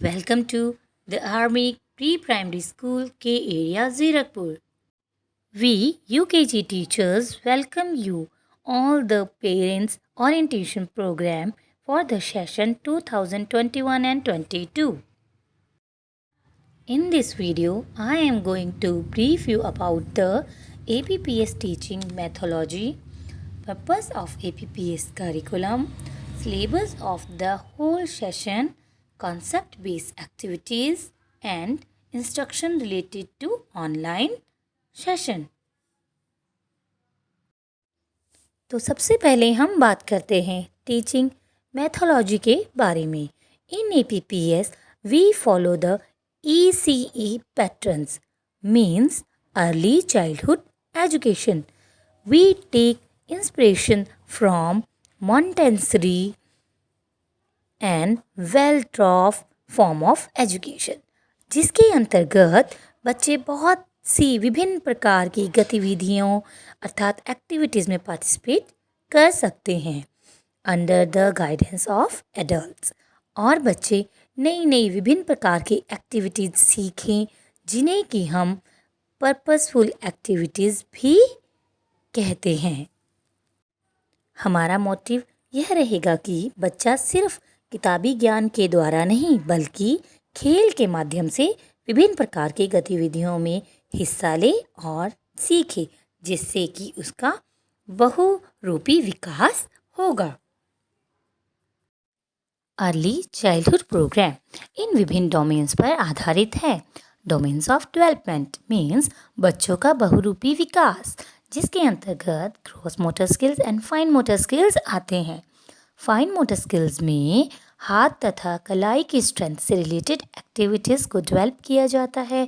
Welcome to the Army Pre-Primary School K Area Zirakpur. We UKG teachers welcome you all the parents orientation program for the session 2021 and 22. In this video, I am going to brief you about the APPS teaching methodology, purpose of APPS curriculum, syllabus of the whole session, concept-based activities, and instruction related to online session. तो सबसे पहले हम बात करते हैं teaching mythology के बारे में. इन APPS we follow the ECE patterns, means early childhood education. We take inspiration from Montessori and well-taught form of education, जिसके अंतर्गत बच्चे बहुत सी विभिन्न प्रकार की गतिविधियों अर्थात एक्टिविटीज़ में पार्टिसिपेट कर सकते हैं under the guidance of adults. और बच्चे नई नई विभिन्न प्रकार की एक्टिविटीज़ सीखें जिन्हें कि हम पर्पसफुल एक्टिविटीज़ भी कहते हैं. हमारा मोटिव यह रहेगा कि बच्चा सिर्फ किताबी ज्ञान के द्वारा नहीं बल्कि खेल के माध्यम से विभिन्न प्रकार की गतिविधियों में हिस्सा ले और सीखे, जिससे कि उसका बहुरूपी विकास होगा. अर्ली चाइल्डहुड प्रोग्राम इन विभिन्न डोमेन्स पर आधारित है. डोमेन्स ऑफ डेवलपमेंट मीन्स बच्चों का बहुरूपी विकास, जिसके अंतर्गत gross motor skills and fine motor skills आते हैं. फाइन मोटर स्किल्स में हाथ तथा कलाई की स्ट्रेंथ से रिलेटेड एक्टिविटीज़ को डेवलप किया जाता है.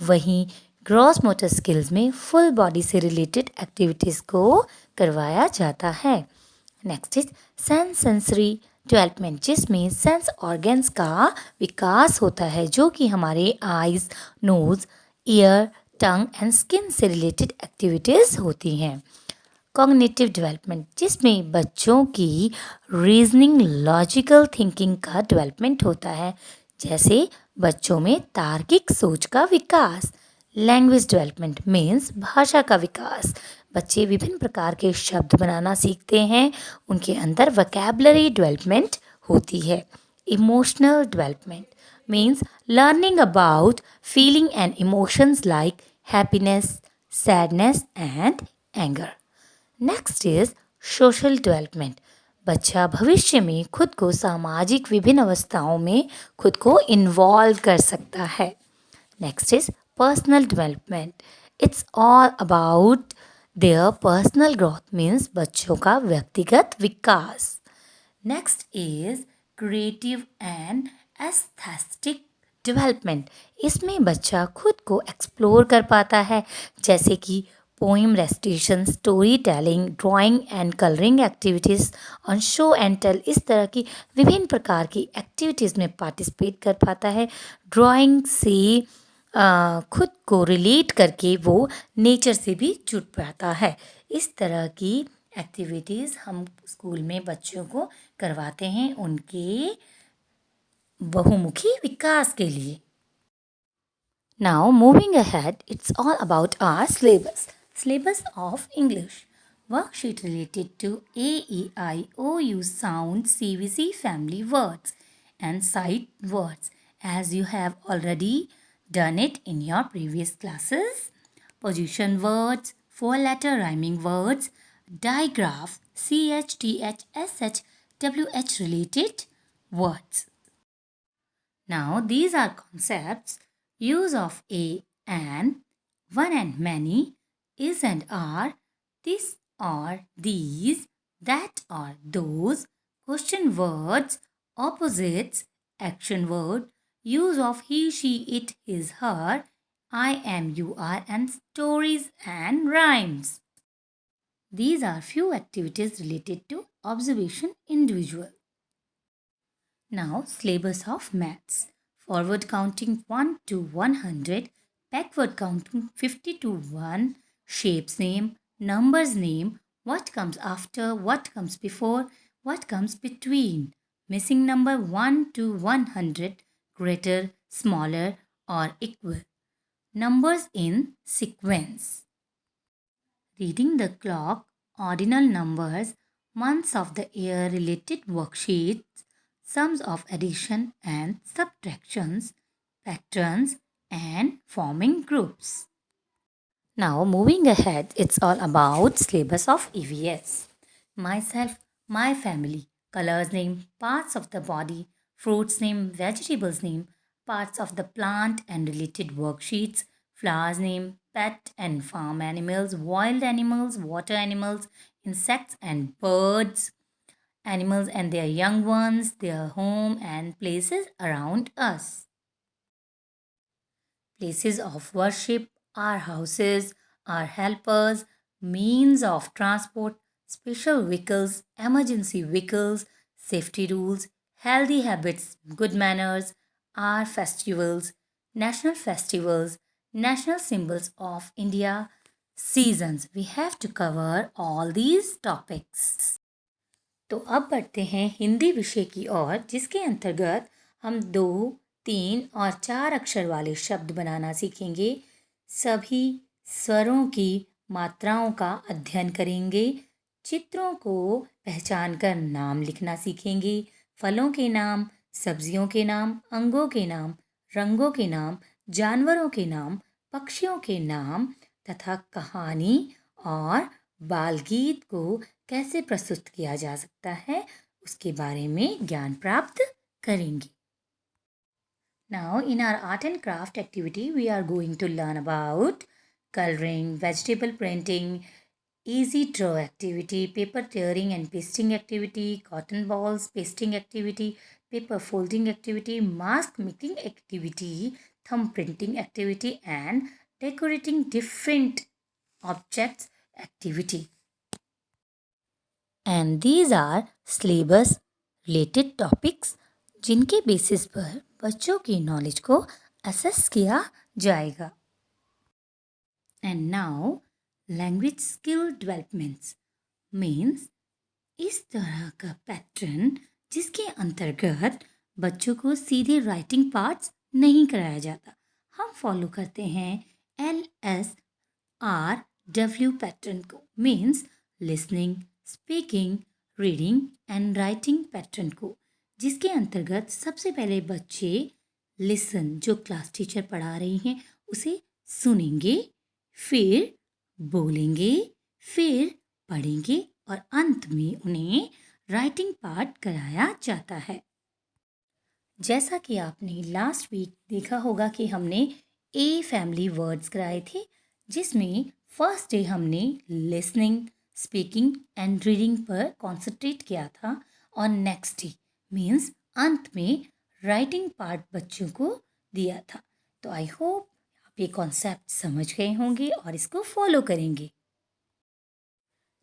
वहीं ग्रॉस मोटर स्किल्स में फुल बॉडी से रिलेटेड एक्टिविटीज़ को करवाया जाता है. नेक्स्ट इज सेंसरी डेवलपमेंट, जिसमें सेंस ऑर्गन्स का विकास होता है जो कि हमारे eyes, nose, ear, tongue and skin से रिलेटेड एक्टिविटीज़ होती हैं. कॉग्निटिव डेवलपमेंट, जिसमें बच्चों की रीजनिंग लॉजिकल थिंकिंग का डेवलपमेंट होता है, जैसे बच्चों में तार्किक सोच का विकास. लैंग्वेज डेवलपमेंट मीन्स भाषा का विकास. बच्चे विभिन्न प्रकार के शब्द बनाना सीखते हैं, उनके अंदर वोकैबुलरी डेवलपमेंट होती है. Emotional development means learning about feeling and emotions like happiness, sadness and anger. Next is social development. बच्चा भविष्य में खुद को सामाजिक विभिन्न अवस्थाओं में खुद को इन्वॉल्व कर सकता है. Next is personal development. It's all about their personal growth, means बच्चों का व्यक्तिगत विकास. Next is creative and aesthetic development. इसमें बच्चा खुद को एक्सप्लोर कर पाता है, जैसे कि poem recitation, story telling, drawing and colouring activities on show and tell. इस तरह की विभिन्न प्रकार की एक्टिविटीज़ में पार्टिसिपेट कर पाता है. ड्राइंग से खुद को रिलेट करके वो नेचर से भी जुड़ पाता है. इस तरह की एक्टिविटीज़ हम स्कूल में बच्चों को करवाते हैं उनके बहुमुखी विकास के लिए. Now moving ahead, it's all about our syllabus. Syllabus of English. Worksheet related to A, E, I, O, U sound CVC family words and sight words, as you have already done it in your previous classes. Position words, four-letter rhyming words, digraph, CH, TH, SH, WH related words. Now these are concepts: use of a and, one and many, is and are, this or these, that or those, question words, opposites, action word, use of he, she, it, his, her, I am, you are, and stories and rhymes. These are few activities related to observation individual. Now, syllabus of maths. Forward counting 1 to 100, backward counting 50 to 1, shapes name, numbers name, what comes after, what comes before, what comes between, missing number 1 to 100, greater, smaller, or equal. Numbers in sequence. Reading the clock, ordinal numbers, months of the year related worksheets, sums of addition and subtractions, patterns, and forming groups. Now, moving ahead, it's all about syllabus of EVS. Myself, my family, colors name, parts of the body, fruits name, vegetables name, parts of the plant and related worksheets, flowers name, pet and farm animals, wild animals, water animals, insects and birds, animals and their young ones, their home and places around us. Places of worship, our houses, our helpers, means of transport, special vehicles, emergency vehicles, safety rules, healthy habits, good manners, our festivals, national symbols of India, seasons. We have to cover all these topics. तो अब बढ़ते हैं हिंदी विषय की ओर, जिसके अंतर्गत हम 2, 3 और 4 अक्षर वाले शब्द बनाना सीखेंगे। सभी स्वरों की मात्राओं का अध्ययन करेंगे। चित्रों को पहचान कर नाम लिखना सीखेंगे। फलों के नाम, सब्जियों के नाम, अंगों के नाम, रंगों के नाम, जानवरों के नाम, पक्षियों के नाम तथा कहानी और बाल गीत को कैसे प्रस्तुत किया जा सकता है उसके बारे में ज्ञान प्राप्त करेंगे। Now in our art and craft activity we are going to learn about coloring, vegetable printing, easy draw activity, paper tearing and pasting activity, cotton balls pasting activity, paper folding activity, mask making activity, thumb printing activity and decorating different objects activity. And these are syllabus related topics जिनके basis पर बच्चों की knowledge को assess किया जाएगा। And now language skill developments means इस तरह का पैटर्न जिसके अंतर्गत बच्चों को सीधे राइटिंग पार्ट्स नहीं कराया जाता। हम फॉलो करते हैं LSRW पैटर्न को, means listening, speaking, reading and writing pattern को, जिसके अंतर्गत सबसे पहले बच्चे लिसन, जो क्लास टीचर पढ़ा रही हैं उसे सुनेंगे, फिर बोलेंगे, फिर पढ़ेंगे और अंत में उन्हें राइटिंग पार्ट कराया जाता है। जैसा कि आपने लास्ट वीक देखा होगा कि हमने ए फैमिली वर्ड्स कराए थे, जिसमें फर्स्ट डे हमने लिसनिंग, स्पीकिंग एंड रीडिंग पर कॉन्सेंट्रेट किया था और नेक्स्ट डे मीन्स अंत में राइटिंग पार्ट बच्चों को दिया था। तो आई होप आप ये कॉन्सेप्ट समझ गए होंगे और इसको फॉलो करेंगे।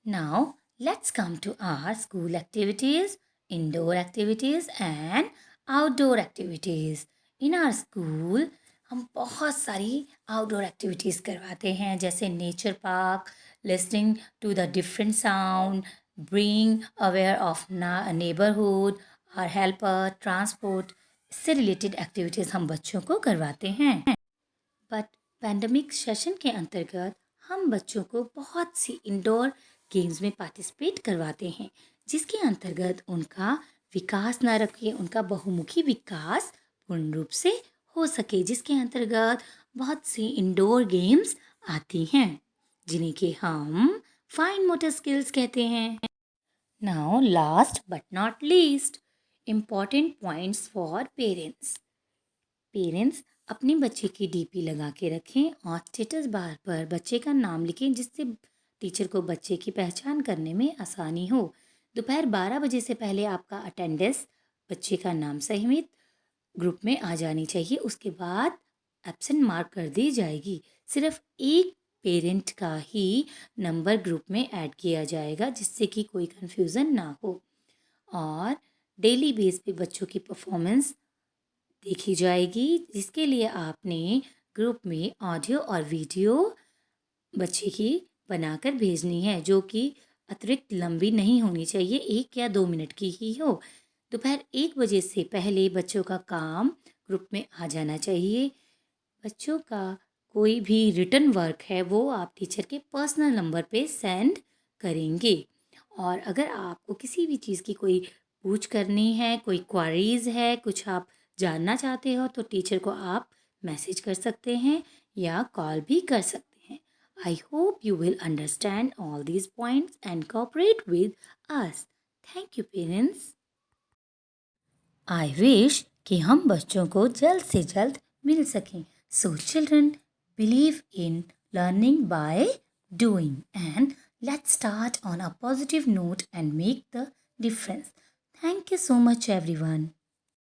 Now let's come to our school activities, indoor activities and outdoor activities. In our school हम बहुत सारी आउटडोर एक्टिविटीज़ करवाते हैं, जैसे nature park, listening to the different sound, being aware of neighbourhood, our helper, transport, इससे related activities हम बच्चों को करवाते हैं। बट पैंडमिक सेशन के अंतर्गत हम बच्चों को बहुत सी इंडोर गेम्स में पार्टिसिपेट करवाते हैं, जिसके अंतर्गत उनका विकास न रखे, उनका बहुमुखी विकास पूर्ण रूप से हो सके, जिसके अंतर्गत बहुत सी इंडोर गेम्स आती हैं जिन्हें कि हम फाइन मोटर स्किल्स कहते हैं। Now last but not least, important points for parents. Parents अपने बच्चे की डीपी लगा के रखें और स्टेटस बार पर बच्चे का नाम लिखें, जिससे टीचर को बच्चे की पहचान करने में आसानी हो। दोपहर 12 बजे से पहले आपका अटेंडेंस बच्चे का नाम सहित ग्रुप में आ जानी चाहिए। उसके बाद एब्सेंट मार्क कर दी जाएगी। सिर्फ एक पेरेंट का ही नंबर ग्रुप में ऐड किया जाएगा, जिससे कि कोई कन्फ्यूज़न ना हो। और डेली बेस पे बच्चों की परफॉर्मेंस देखी जाएगी, जिसके लिए आपने ग्रुप में ऑडियो और वीडियो बच्चे की बनाकर भेजनी है, जो कि अतिरिक्त लंबी नहीं होनी चाहिए, 1 या 2 मिनट की ही हो। दोपहर 1 बजे से पहले बच्चों का काम ग्रुप में आ जाना चाहिए। बच्चों का कोई भी रिटन वर्क है वो आप टीचर के पर्सनल नंबर पे सेंड करेंगे। और अगर आपको किसी भी चीज़ की कोई पूछ करनी है, कोई क्वारीज है, कुछ आप जानना चाहते हो तो टीचर को आप मैसेज कर सकते हैं या कॉल भी कर सकते हैं। I hope you will understand all these points and cooperate with us. Thank you parents. I wish कि हम बच्चों को जल्द से जल्द मिल सकें। So children, believe in learning by doing, and let's start on a positive note and make the difference. Thank you so much everyone.